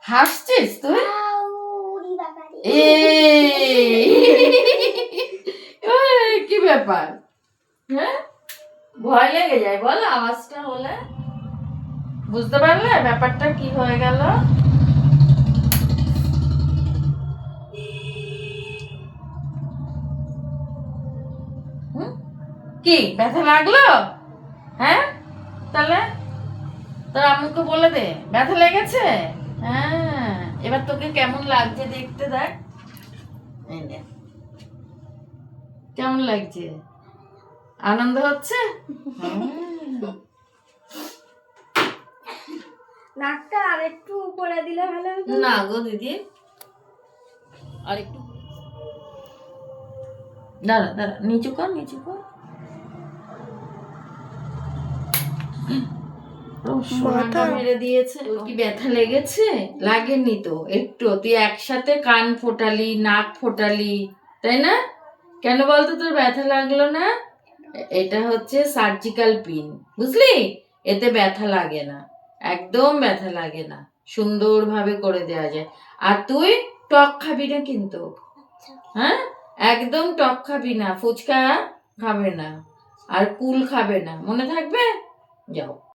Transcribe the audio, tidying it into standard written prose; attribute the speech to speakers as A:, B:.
A: হাসছিস তুই? কি ব্যাপার? হ্যাঁ, ভয় লেগে যায় বল আওয়াজটা হলে? বুঝতে পারলে ব্যাপারটা কি হয়ে গেল? কি ব্যথা লাগলো? হ্যাঁ, তাহলে তোর আম্মুকে বলে দে ব্যথা লেগেছে। হ্যাঁ, এবার তোকে কেমন লাগছে দেখতে দেখ। কেমন লাগছে? আনন্দ হচ্ছে?
B: নাকটা আরেকটু উপরে দিলে ভালো হতো
A: না গো দিদি, আরেকটু দাঁড়া দাঁড়া, নিচু কর নিচু কর। সোনাটা মেরে দিয়েছে। তোর কি ব্যথা লেগেছে? লাগেনি তো একটু। তুই একসাথে কান ফোটালি, নাক ফোটালি, তাই না? কেন বলতো তোর ব্যথা লাগলো না? এটা হচ্ছে সার্জিক্যাল পিন, বুঝলি? এতে ব্যথা লাগে না, একদম ব্যথা লাগে না, সুন্দরভাবে করে দেওয়া যায়। আর তুই টক খাবি না কিন্তু, হ্যাঁ? একদম টক খাবি না, ফুচকা খাবে না, আর কুল খাবে না, মনে থাকবে? যাও।